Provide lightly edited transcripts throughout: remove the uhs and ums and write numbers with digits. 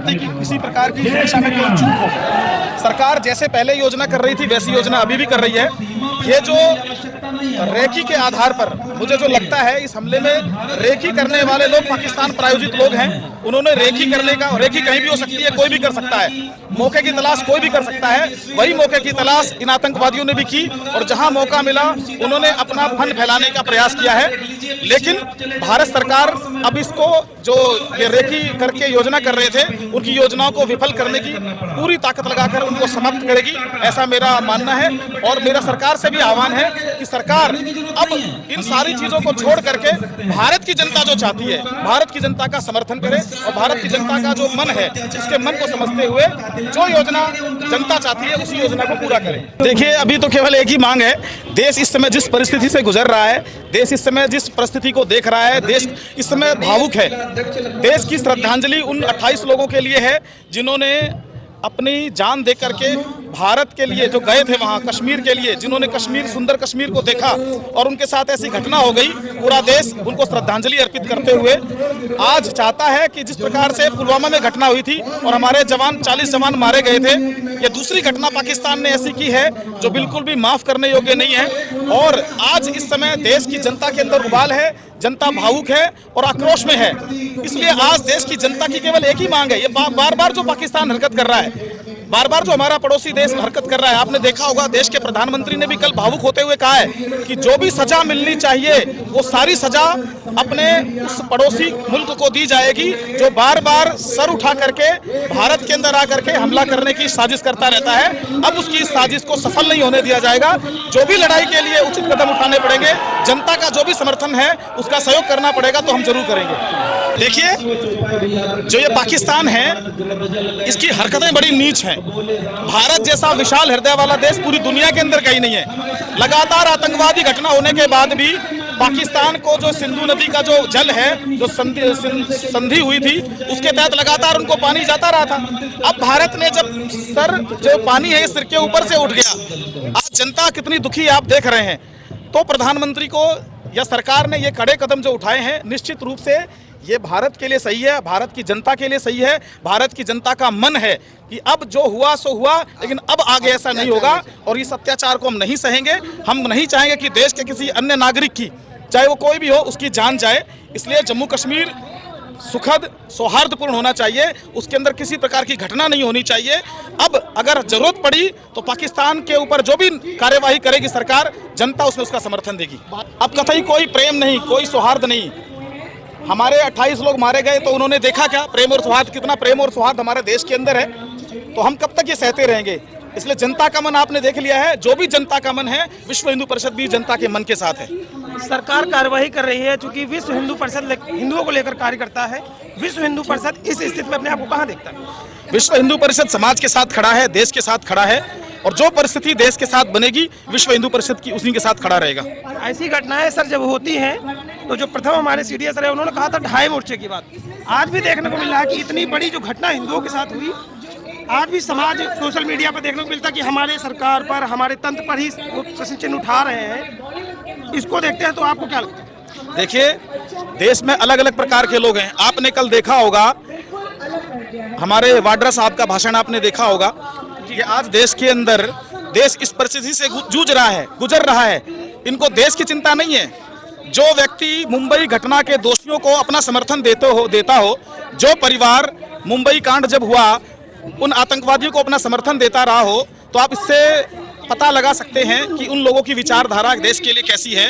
चाहती कि किसी प्रकार की दिशा में कोई चूक हो। सरकार जैसे पहले योजना कर रही थी वैसी योजना अभी भी कर रही है। ये जो रेकी के आधार पर मुझे जो लगता है, इस हमले में रेकी करने वाले लोग पाकिस्तान प्रायोजित लोग हैं। उन्होंने रेकी करने का, रेकी कहीं भी हो सकती है, कोई भी कर सकता है, मौके की तलाश कोई भी कर सकता है। वही मौके की तलाश इन आतंकवादियों ने भी की और जहां मौका मिला उन्होंने अपना फन फैलाने का प्रयास किया है। लेकिन भारत सरकार अब इसको, जो ये रेकी करके योजना कर रहे थे, उनकी योजनाओं को विफल करने की पूरी ताकत लगाकर उनको समाप्त करेगी, ऐसा मेरा मानना है। और मेरा सरकार से भी आह्वान है कि सरकार अब इन सारी चीजों को छोड़ करके भारत की जनता जो चाहती है, भारत की जनता का समर्थन करे और भारत की जनता का जो मन है, उसके मन को समझते हुए जो योजना जनता चाहती है उसी योजना को पूरा करें। देखिए, अभी तो केवल एक ही मांग है। देश इस समय जिस परिस्थिति से गुजर रहा है, देश इस समय जिस परिस्थिति को देख रहा है, देश इस समय भावुक है। देश की श्रद्धांजलि उन 28 लोगों के लिए है जिन्होंने अपनी जान दे करके भारत के लिए जो गए थे वहाँ, कश्मीर के लिए, जिन्होंने कश्मीर, सुंदर कश्मीर को देखा और उनके साथ ऐसी घटना हो गई। पूरा देश उनको श्रद्धांजलि अर्पित करते हुए आज चाहता है कि जिस प्रकार से पुलवामा में घटना हुई थी और हमारे जवान 40 जवान मारे गए थे, ये दूसरी घटना पाकिस्तान ने ऐसी की है जो बिल्कुल भी माफ करने योग्य नहीं है। और आज इस समय देश की जनता के अंदर उबाल है, जनता भावुक है और आक्रोश में है। इसलिए आज देश की जनता की केवल एक ही मांग है। ये बार बार जो पाकिस्तान हरकत कर रहा है, बार बार जो हमारा पड़ोसी देश हरकत कर रहा है, आपने देखा होगा देश के प्रधानमंत्री ने भी कल भावुक होते हुए कहा है कि जो भी सजा मिलनी चाहिए वो सारी सजा अपने उस पड़ोसी मुल्क को दी जाएगी जो बार बार सर उठा करके भारत के अंदर आकर के हमला करने की साजिश करता रहता है। अब उसकी इस साजिश को सफल नहीं होने दिया जाएगा। जो भी लड़ाई के लिए उचित कदम उठाने पड़ेंगे, जनता का जो भी समर्थन है उसका सहयोग करना पड़ेगा, तो हम जरूर करेंगे। देखिए, जो ये पाकिस्तान है, इसकी हरकतें बड़ी नीच हैं। भारत जैसा विशाल हृदय वाला देश पूरी दुनिया के अंदर कहीं नहीं है। लगातार आतंकवादी घटना होने के बाद भी पाकिस्तान को जो सिंधु नदी का जो जल है, जो संधि हुई थी, उसके तहत लगातार उनको पानी जाता रहा था। अब भारत ने जब जो पानी है सिर के ऊपर से उठ गया, आज जनता कितनी दुखी आप देख रहे हैं। तो प्रधानमंत्री को या सरकार ने ये कड़े कदम जो उठाए हैं, निश्चित रूप से ये भारत के लिए सही है, भारत की जनता के लिए सही है। भारत की जनता का मन है कि अब जो हुआ सो हुआ, लेकिन अब आगे ऐसा नहीं होगा और इस अत्याचार को हम नहीं सहेंगे। हम नहीं चाहेंगे कि देश के किसी अन्य नागरिक की, चाहे वो कोई भी हो, उसकी जान जाए। इसलिए जम्मू कश्मीर सुखद, सौहार्दपूर्ण होना चाहिए, उसके अंदर किसी प्रकार की घटना नहीं होनी चाहिए। अब अगर जरूरत पड़ी तो पाकिस्तान के ऊपर जो भी कार्यवाही करेगी सरकार, जनता उसमें उसका समर्थन देगी। अब कतई कोई प्रेम नहीं, कोई सौहार्द नहीं। हमारे 28 लोग मारे गए तो उन्होंने देखा क्या प्रेम और सौहार्द, कितना प्रेम और सौहार्द हमारे देश के अंदर है। तो हम कब तक ये सहते रहेंगे? इसलिए जनता का मन आपने देख लिया है। जो भी जनता का मन है, विश्व हिंदू परिषद भी जनता के मन के साथ है। सरकार कार्रवाई कर रही है, चूंकि विश्व हिंदू परिषद हिंदुओं को लेकर कार्य करता है। विश्व हिंदू परिषद इस स्थिति में अपने आप को कहाँ देखता है? विश्व हिंदू परिषद समाज के साथ खड़ा है, देश के साथ खड़ा है और जो परिस्थिति देश के साथ बनेगी, विश्व हिंदू परिषद की उसी के साथ खड़ा रहेगा। ऐसी घटनाएं सर जब होती हैं तो जो प्रथम हमारे सीडीएस रहे, उन्होंने कहा था ढाई मोर्चे की बात। आज भी देखने को मिल रहा है कि इतनी बड़ी जो घटना हिंदुओं के साथ हुई, आज भी समाज सोशल मीडिया पर देखने को मिलता है कि हमारे सरकार पर, हमारे तंत्र पर ही प्रश्न चिन्ह उठा रहे हैं। इसको देखते हैं तो आपको क्या लगता है? देखिए, देश में अलग अलग प्रकार के लोग हैं। आपने कल देखा होगा हमारे वाड्रा साहब का भाषण, आपने देखा होगा कि आज देश के अंदर देश इस परिस्थिति से जूझ रहा है, गुजर रहा है। इनको देश की चिंता नहीं है। जो व्यक्ति मुंबई घटना के दोषियों को अपना समर्थन देता हो, जो परिवार मुंबई कांड जब हुआ उन आतंकवादियों को अपना समर्थन देता रहा हो, तो आप इससे पता लगा सकते हैं कि उन लोगों की विचारधारा देश के लिए कैसी है।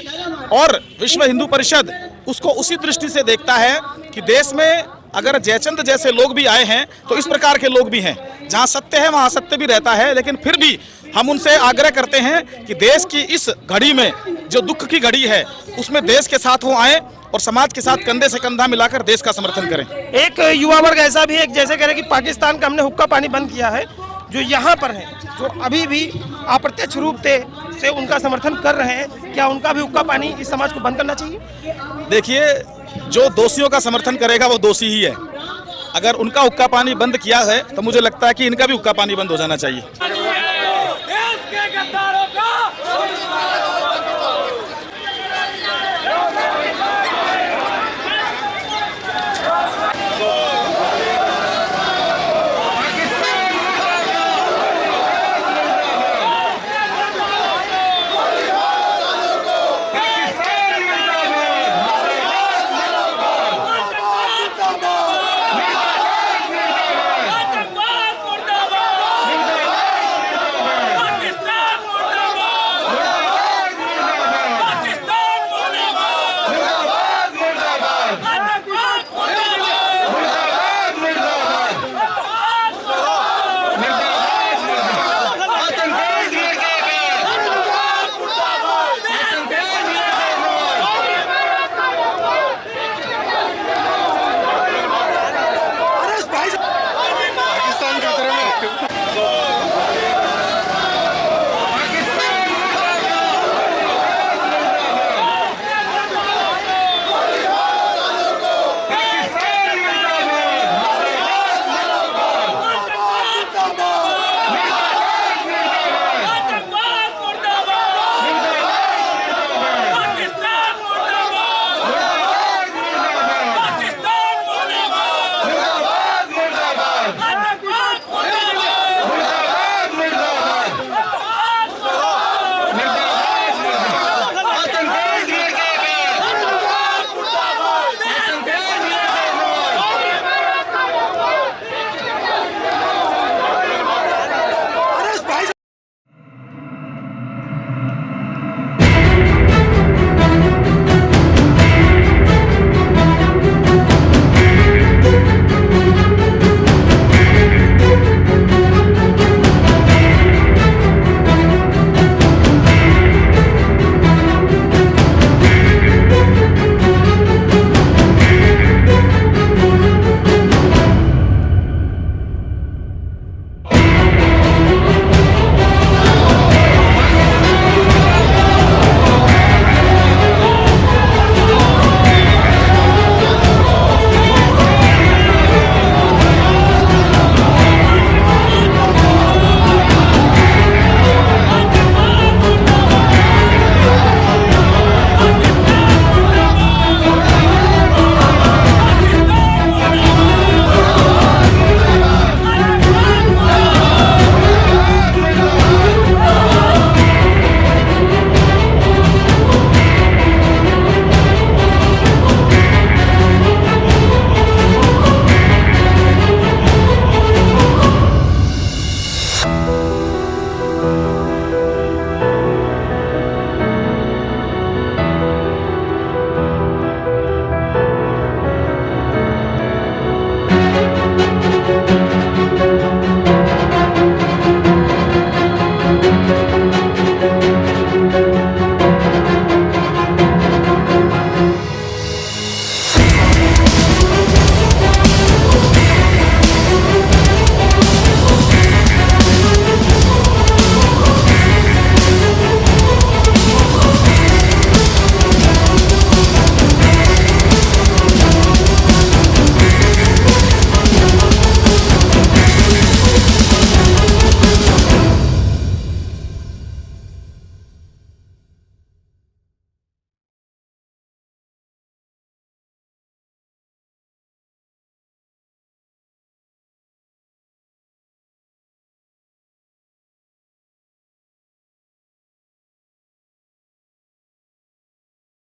और विश्व हिंदू परिषद उसको उसी दृष्टि से देखता है कि देश में अगर जयचंद जैसे लोग भी आए हैं तो इस प्रकार के लोग भी हैं। जहां सत्य है वहां सत्य भी रहता है, लेकिन फिर भी हम उनसे आग्रह करते हैं कि देश की इस घड़ी में, जो दुख की घड़ी है, उसमें देश के साथ वो आए और समाज के साथ कंधे से कंधा मिलाकर देश का समर्थन करें। एक युवा वर्ग ऐसा भी है जैसे कह रहे कि पाकिस्तान का हमने हुक्का पानी बंद किया है, जो यहाँ पर है, जो अभी भी अप्रत्यक्ष रूप से उनका समर्थन कर रहे हैं, क्या उनका भी हुक्का पानी इस समाज को बंद करना चाहिए? देखिए, जो दोषियों का समर्थन करेगा वो दोषी ही है। अगर उनका हुक्का पानी बंद किया है तो मुझे लगता है कि इनका भी हुक्का पानी बंद हो जाना चाहिए।